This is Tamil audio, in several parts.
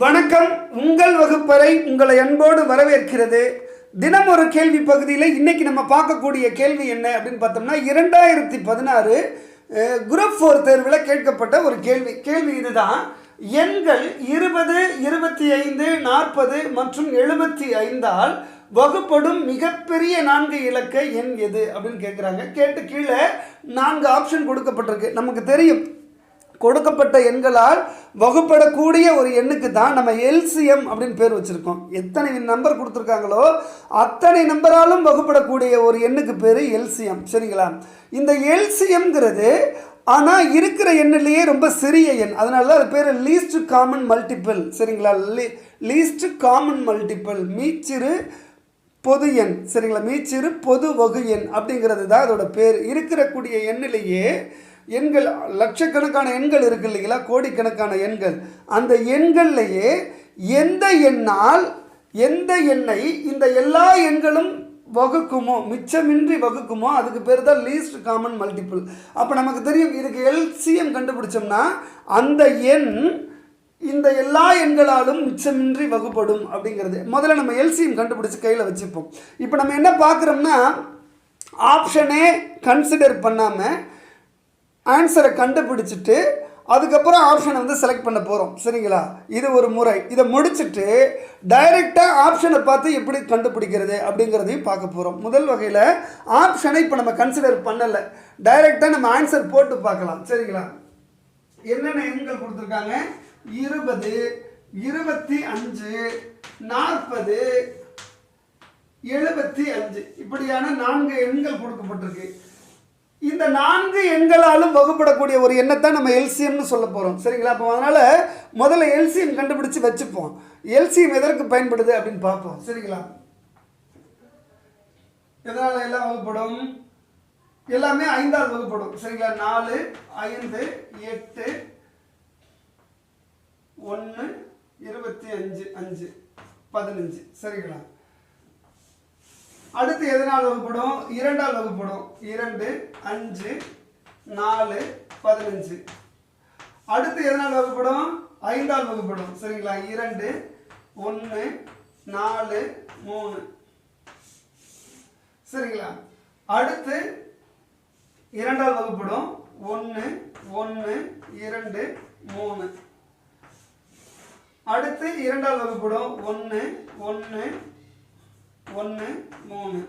வணக்கம். உங்கள் வகுப்பறை உங்களை அன்போடு வரவேற்கிறது. தினம் ஒரு கேள்வி பகுதியில் இன்னைக்கு நம்ம பார்க்கக்கூடிய கேள்வி என்ன அப்படின்னு பார்த்தோம்னா 2016 குரூப் 4 தேர்வில் கேட்கப்பட்ட ஒரு கேள்வி இதுதான். எண்கள் 20, 25, 40 மற்றும் 75ஆல் வகுப்படும் மிகப்பெரிய 4 இலக்க எண் எது அப்படின்னு கேட்குறாங்க. கேட்டு கீழே 4 ஆப்ஷன் கொடுக்கப்பட்டிருக்கு. நமக்கு தெரியும் கொடுக்கப்பட்ட எண்களால் வகுப்படக்கூடிய ஒரு எண்ணுக்கு தான் நம்ம எல்சிஎம் அப்படின்னு பேர் வச்சுருக்கோம். எத்தனை நம்பர் கொடுத்துருக்காங்களோ அத்தனை நம்பராலும் வகுப்படக்கூடிய ஒரு எண்ணுக்கு பேர் எல்சிஎம். சரிங்களா? இந்த எல்சிஎம்ங்கிறது ஆனால் இருக்கிற எண்ணிலேயே ரொம்ப சிறிய எண், அதனால தான் அது பேர் லீஸ்ட் காமன் மல்டிபிள். சரிங்களா? லீஸ்ட் காமன் மல்டிபிள், மீச்சிறு பொது எண். சரிங்களா? மீச்சிறு பொது வகு எண் அப்படிங்கிறது தான் அதோட பேர். இருக்கிறக்கூடிய எண்ணிலேயே எண்கள் லட்சக்கணக்கான எண்கள் இருக்கு இல்லைங்களா, கோடிக்கணக்கான எண்கள். அந்த எண்கள்லையே எந்த எண்ணை இந்த எல்லா எண்களும் வகுக்குமோ, மிச்சமின்றி வகுக்குமோ, அதுக்கு பேர் தான் லீஸ்ட் காமன் மல்டிபிள். அப்போ நமக்கு தெரியும் இதுக்கு எல்சிஎம் கண்டுபிடிச்சோம்னா அந்த எண் இந்த எல்லா எண்களாலும் மிச்சமின்றி வகுப்படும் அப்படிங்கிறது. முதல்ல நம்ம எல்சிஎம் கண்டுபிடிச்சி கையில் வச்சுப்போம். இப்போ நம்ம என்ன பார்க்குறோம்னா ஆப்ஷனே கன்சிடர் பண்ணாமல் ஆன்சரை கண்டுபிடிச்சிட்டு அதுக்கப்புறம் ஆப்ஷனை செலக்ட் பண்ண போகிறோம். சரிங்களா? இது ஒரு முறை. இதை முடிச்சுட்டு டைரெக்டாக ஆப்ஷனை பார்த்து எப்படி கண்டுபிடிக்கிறது அப்படிங்கிறதையும் பார்க்க போகிறோம். முதல் வகையில் ஆப்ஷனை இப்போ நம்ம கன்சிடர் பண்ணலை, டைரெக்டாக நம்ம ஆன்சர் போட்டு பார்க்கலாம். சரிங்களா? என்னென்ன எண்கள் கொடுத்துருக்காங்க? 20, 25, 40, 75 இப்படியான 4 எண்கள் கொடுக்கப்பட்டிருக்கு. இந்த 4 எண்களாலும் வகுப்படக்கூடிய ஒரு எண்ணைத்தான் நம்ம எல்சிஎம்னு சொல்ல போகிறோம். சரிங்களா? அப்போ அதனால் முதல்ல எல்சிஎம் கண்டுபிடிச்சி வச்சுப்போம். எல்சிஎம் எதற்கு பயன்படுது அப்படின்னு பார்ப்போம். சரிங்களா? எதனால் எல்லாம் வகுப்படும்? எல்லாமே 5ஆல் வகுப்படும். சரிங்களா? 4, 5, 8, 1, 25, 5, 15. சரிங்களா? அடுத்து எதனால் வகுப்படும்? 2ஆல் வகுப்படும். 2, 5, 4, 15. அடுத்து எதனால் வகுப்படும்? 5ஆல் வகுப்படும். சரிங்களா? 2, 1, 4, 3. சரிங்களா? அடுத்து 2ஆல் வகுப்படும். 1, 1, 2, 3. அடுத்து 2ஆல் வகுப்படும். 1, 1, 1, 3.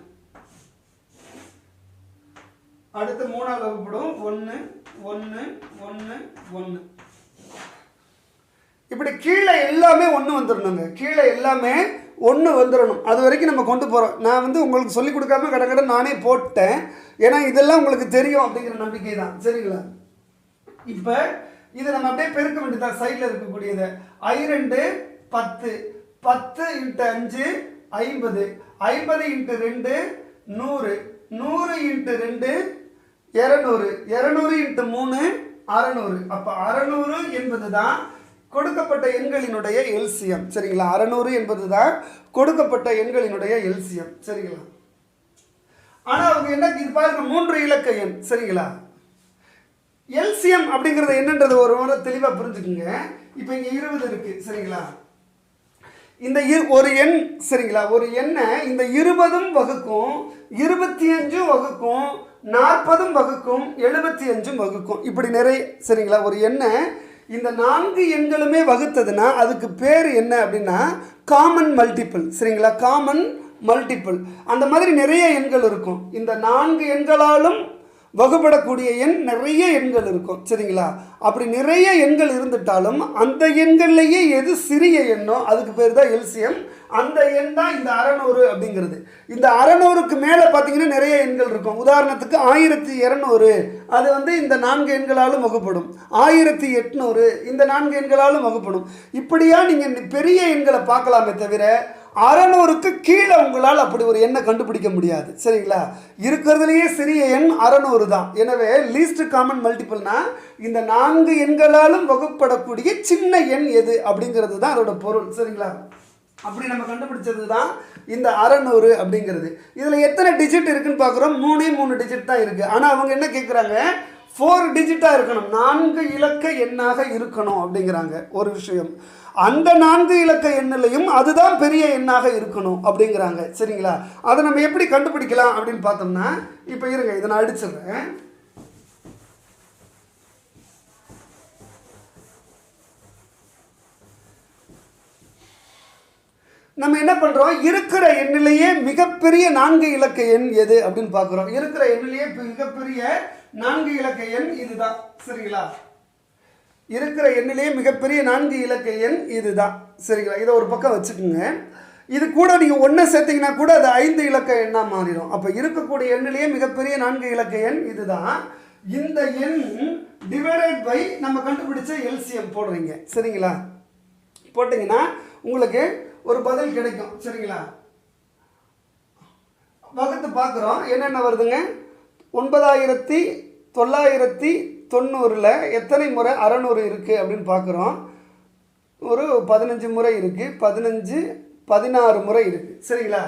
அடுத்து 3ஆல் வகுப்படும். 1, 1, 1, 1. இப்படி கீழே எல்லாமே 1 வந்துடணுங்க. கீழே எல்லாமே 1 வந்துடணும். அது வரைக்கும் நம்ம கொண்டு போகிறோம். நான் உங்களுக்கு சொல்லிக் கொடுக்காம கடை நானே போட்டேன். ஏன்னா இதெல்லாம் உங்களுக்கு தெரியும் அப்படிங்கிற நம்பிக்கை தான். சரிங்களா? இப்போ இதை நம்ம அப்படியே பெருக்க வேண்டியதான். சைடில் இருக்கக்கூடியது I2 10, 10 × 5 50, 50 × 2 100, 100 × 2 200, 200 × 3 600. அப்போ 600 என்பது தான் கொடுக்கப்பட்ட எண்களினுடைய எல்சிஎம். சரிங்களா? 600 என்பது தான் கொடுக்கப்பட்ட எண்களினுடைய எல்சிஎம். சரிங்களா? ஆனால் அவங்க என்ன இது பாருங்க 3 இலக்க எண். சரிங்களா? எல்சிஎம் அப்படிங்கிறது என்னன்றது ஒரு முறை தெளிவாக புரிஞ்சுக்குங்க. இப்போ இங்கே 20 இருக்கு. சரிங்களா? இந்த ஒரு எண். சரிங்களா? ஒரு எண்ணை இந்த 20 வகுக்கும், 25 வகுக்கும், 40 வகுக்கும், 75 வகுக்கும், இப்படி நிறைய. சரிங்களா? ஒரு எண்ணை இந்த 4 எண்களுமே வகுத்ததுன்னா அதுக்கு பேர் என்ன அப்படின்னா காமன் மல்டிபிள். சரிங்களா? Common multiple. அந்த மாதிரி நிறைய எண்கள் இருக்கும். இந்த 4 எண்களாலும் வகுப்படக்கூடிய எண் நிறைய எண்கள் இருக்கும். சரிங்களா? அப்படி நிறைய எண்கள் இருந்துட்டாலும் அந்த எண்கள்லேயே எது சிறிய எண்ணோ அதுக்கு பேர் தான் எல்சிஎம். அந்த எண் தான் இந்த 600 அப்படிங்கிறது. இந்த 600க்கு மேலே பார்த்தீங்கன்னா நிறைய எண்கள் இருக்கும். உதாரணத்துக்கு 1200, அது இந்த 4 எண்களாலும் வகுப்படும். 1800 இந்த 4 எண்களாலும் வகுப்படும். இப்படியா நீங்கள் பெரிய எண்களை பார்க்கலாமே தவிர 600க்கு கீழே உங்களால் அப்படி ஒரு எண்ணை கண்டுபிடிக்க முடியாது. சரிங்களா? இருக்கிறதுலையே சிறிய எண் 600 தான். எனவே லீஸ்ட் காமன் மல்டிபிள்னா இந்த 4 எண்களாலும் வகுப்படக்கூடிய சின்ன எண் எது அப்படிங்கிறது தான் அதோட பொருள். சரிங்களா? அப்படி நம்ம கண்டுபிடிச்சது தான் இந்த 600 அப்படிங்கிறது. இதில் எத்தனை டிஜிட் இருக்குன்னு பார்க்குறோம்? 3 டிஜிட் தான் இருக்குது. ஆனால் அவங்க என்ன கேட்குறாங்க? 4 டிஜிட்டாக இருக்கணும், 4 இலக்க எண்ணாக இருக்கணும் அப்படிங்கிறாங்க ஒரு விஷயம். அந்த 4 இலக்க எண்ணிலையும் அதுதான் பெரிய எண்ணாக இருக்கணும் அப்படிங்கிறாங்க. சரிங்களா? அதை நம்ம எப்படி கண்டுபிடிக்கலாம் அப்படின்னு பார்த்தோம்னா, இப்போ இருங்க, இதை நான் அடிச்சிடுறேன். நம்ம என்ன பண்ணுறோம், இருக்கிற எண்ணிலேயே மிகப்பெரிய 4 இலக்க எண் எது அப்படின்னு பார்க்குறோம். இருக்கிற எண்ணிலேயே மிகப்பெரிய 4 இலக்க எண் இதுதான். சரிங்களா? இருக்கிற எண்ணிலேயே மிகப்பெரிய 4 இலக்க எண் இதுதான். சரிங்களா? இதை ஒரு பக்கம் வச்சுக்கோங்க. இது கூட நீங்கள் ஒன்றை சேர்த்திங்கன்னா கூட அது 5 இலக்க எண்ணாக மாறிடும். அப்போ இருக்கக்கூடிய எண்ணிலேயே மிகப்பெரிய 4 இலக்க எண் இதுதான். இந்த எண் டிவைடட் பை நம்ம கண்டுபிடிச்ச எல்சிஎம் போடுறீங்க. சரிங்களா? போட்டிங்கன்னா உங்களுக்கு ஒரு பதில் கிடைக்கும். சரிங்களா? வகுத்து பார்க்குறோம், என்னென்ன வருதுங்க. 9990 எத்தனை முறை 600 இருக்குது அப்படின்னு பார்க்குறோம். ஒரு 15 முறை இருக்குது, 16 முறை இருக்குது. சரிங்களா?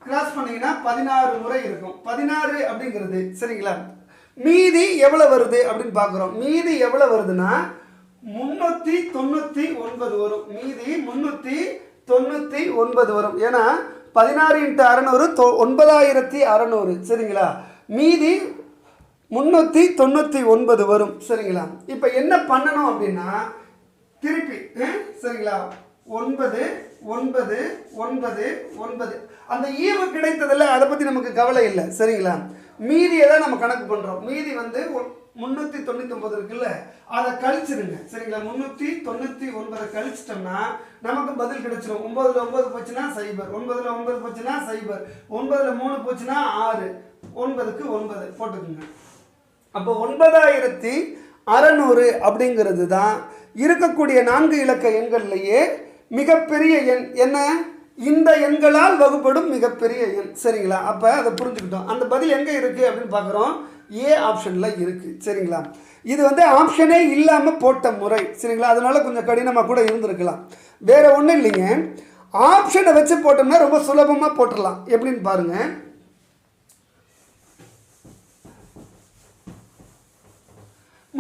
கிராஸ் பண்ணிங்கன்னா 16 முறை இருக்கும். 16 அப்படிங்கிறது சரிங்களா. மீதி எவ்வளோ வருது அப்படின்னு பார்க்குறோம். மீதி எவ்வளோ வருதுன்னா 399 வரும். மீதி 399 வரும். ஏன்னா 16 × 600 9600. சரிங்களா? மீதி 399 வரும். சரிங்களா? இப்போ என்ன பண்ணணும் அப்படின்னா திருப்பி சரிங்களா 9 9 9 9 அந்த ஈவு கிடைத்ததில்ல, அதை பற்றி நமக்கு கவலை இல்லை. சரிங்களா? மீதியை தான் நம்ம கணக்கு பண்ணுறோம். மீதி வந்து 399 இருக்குல்ல, அதை கழிச்சிருங்க. சரிங்களா? 399 கழிச்சிட்டோம்னா நமக்கு பதில் கிடைச்சிடும். 9ல் 9 போச்சுன்னா 0, 9ல் 9 போச்சுன்னா 0, 9ல் 3 போச்சுன்னா 6, 9க்கு 9 போட்டுக்குங்க. அப்போ 9600 அப்படிங்கிறது தான் இருக்கக்கூடிய 4 இலக்க எண்கள்லையே மிகப்பெரிய எண். என்ன? இந்த எண்களால் வகுப்படும் மிகப்பெரிய எண். சரிங்களா? அப்போ அதை புரிஞ்சுக்கிட்டோம். அந்த பதில் எங்கே இருக்குது அப்படின்னு பார்க்குறோம். ஏ ஆப்ஷனில் இருக்குது. சரிங்களா? இது வந்து ஆப்ஷனே இல்லாமல் போட்ட முறை. சரிங்களா? அதனால கொஞ்சம் கடினமாக கூட இருந்திருக்கலாம். வேறு ஒன்றும் இல்லைங்க, ஆப்ஷனை வச்சு போட்டோம்னா ரொம்ப சுலபமாக போட்டுடலாம். எப்படின்னு பாருங்கள்.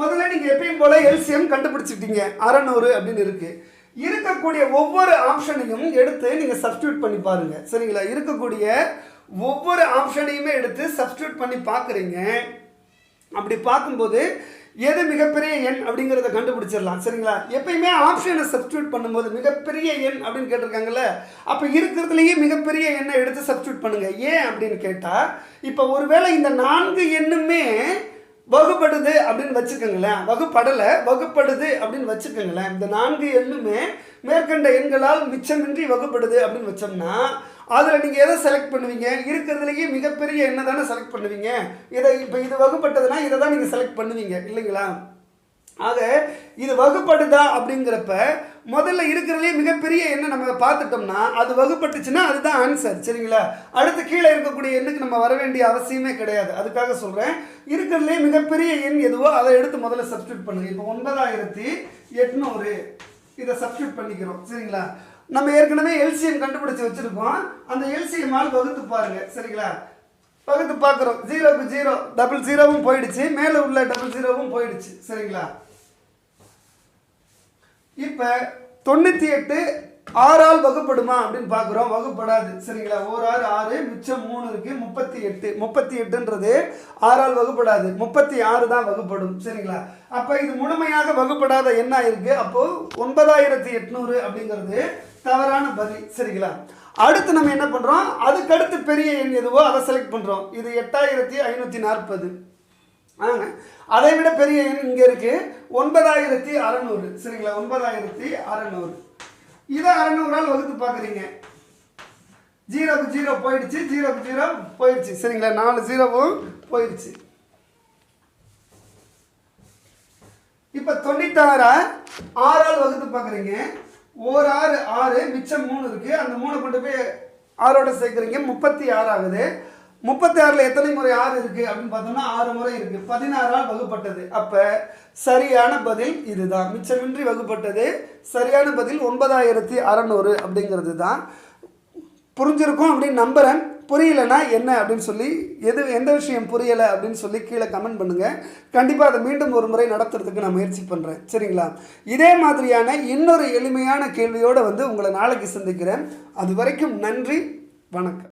முதல்ல நீங்கள் எப்பயும் போல எல்சிஎம் கண்டுபிடிச்சிட்டீங்க. 600 அப்படின்னு இருக்குது. இருக்கக்கூடிய ஒவ்வொரு ஆப்ஷனையும் எடுத்து நீங்கள் சப்ஸ்டியூட் பண்ணி பாருங்கள். சரிங்களா? இருக்கக்கூடிய ஒவ்வொரு ஆப்ஷனையுமே எடுத்து சப்ஸ்டியூட் பண்ணி பார்க்குறீங்க. அப்படி பார்க்கும்போது எது மிகப்பெரிய எண் அப்படிங்கிறத கண்டுபிடிச்சிடலாம். சரிங்களா? எப்பயுமே ஆப்ஷனை சப்ஸ்டியூட் பண்ணும்போது மிகப்பெரிய எண் அப்படின்னு கேட்டிருக்காங்கல்ல, அப்போ இருக்கிறதுலையே மிகப்பெரிய எண்ணை எடுத்து சப்ஸ்டியூட் பண்ணுங்கள். ஏன் அப்படின்னு கேட்டால், இப்போ ஒருவேளை இந்த 4 எண்ணுமே வகுப்படுது அப்படின்னு வச்சுக்கோங்களேன், வகுப்படலை வகுப்படுது அப்படின்னு வச்சுக்கோங்களேன், இந்த 4 எண்ணுமே மேற்கண்ட எண்களால் மிச்சமின்றி வகுப்படுது அப்படின்னு வச்சோம்னா அதில் நீங்கள் எதை செலக்ட் பண்ணுவீங்க? இருக்கிறதுலேயே மிகப்பெரிய எண்ணை தானே செலக்ட் பண்ணுவீங்க. இப்போ இது வகுப்பட்டதுன்னா இதை தான் நீங்கள் செலக்ட் பண்ணுவீங்க இல்லைங்களா? ஆக இது வகுப்படுதா அப்படிங்கிறப்ப முதல்ல இருக்கிறதுலேயே மிகப்பெரிய எண்ணை நம்ம பார்த்துட்டோம்னா அது வகுப்பட்டுச்சுன்னா அதுதான் ஆன்சர். சரிங்களா? அடுத்து கீழே இருக்கக்கூடிய எண்ணுக்கு நம்ம வர வேண்டிய அவசியமே கிடையாது. அதுக்காக சொல்கிறேன், இருக்கிறதுலே மிகப்பெரிய எண் எதுவோ அதை எடுத்து முதல்ல சப்ஸ்டியூட் பண்ணுங்க. இப்போ 9800 இதை சப்ஸ்டியூட் பண்ணிக்கிறோம். சரிங்களா? நம்ம ஏற்கனவே எல்சிஎம் கண்டுபிடிச்சி வச்சுருக்கோம். அந்த எல்சிஎம்மால் வகுத்து பாருங்கள். சரிங்களா? வகுத்து பார்க்குறோம். 0க்கு 0, 00வும் போயிடுச்சு, மேலே உள்ள 00வும் போயிடுச்சு. சரிங்களா? இப்போ 98 6ஆல் வகுப்படுமா அப்படின்னு பார்க்குறோம். வகுப்படாது. சரிங்களா? 1 6 6, மிச்சம் 3 இருக்குது, 38. 38ன்றது 6ஆல் வகுப்படாது, 36 தான் வகுப்படும். சரிங்களா? அப்போ இது முழுமையாக வகுப்படாத எண்ணா இருக்குது. அப்போது 9800 அப்படிங்கிறது தவறான பதில். சரிங்களா? அடுத்து நம்ம என்ன பண்ணுறோம், அதுக்கடுத்து பெரிய எண் எதுவோ அதை செலக்ட் பண்ணுறோம். இது 8540. அதை விட பெரிய எண் இங்கே இருக்குது 9600. சரிங்களா? 9600. இதை 600ஆல் வகுத்து பார்க்குறீங்க. 0க்கு 0 போயிடுச்சு, 0க்கு 0 போயிடுச்சு. சரிங்களா? 4 0வும் போயிடுச்சு. இப்போ 96 6ஆல் வகுத்து பார்க்குறீங்க. 1 6 6, மிச்சம் 3 இருக்குது. அந்த 3 கொண்டு போய் 6ஓட சேர்க்குறீங்க, 36 ஆகுது. 36ல் எத்தனை முறை 6 இருக்குது அப்படின்னு பார்த்தோம்னா 6 முறை இருக்குது. 16ஆல் வகுப்பட்டது. அப்போ சரியான பதில் இதுதான். மிச்சமின்றி வகுப்பட்டது சரியான பதில் 9600 அப்படிங்கிறது தான். புரிஞ்சிருக்கும் அப்படின்னு நம்புகிறேன். புரியலைன்னா என்ன அப்படின்னு சொல்லி எந்த விஷயம் புரியலை அப்படின்னு சொல்லி கீழே கமெண்ட் பண்ணுங்கள். கண்டிப்பாக அதை மீண்டும் ஒரு முறை நடத்துறதுக்கு நான் முயற்சி பண்ணுறேன். சரிங்களா? இதே மாதிரியான இன்னொரு எளிமையான கேள்வியோடு வந்து உங்களை நாளைக்கு சந்திக்கிறேன். அது வரைக்கும் நன்றி, வணக்கம்.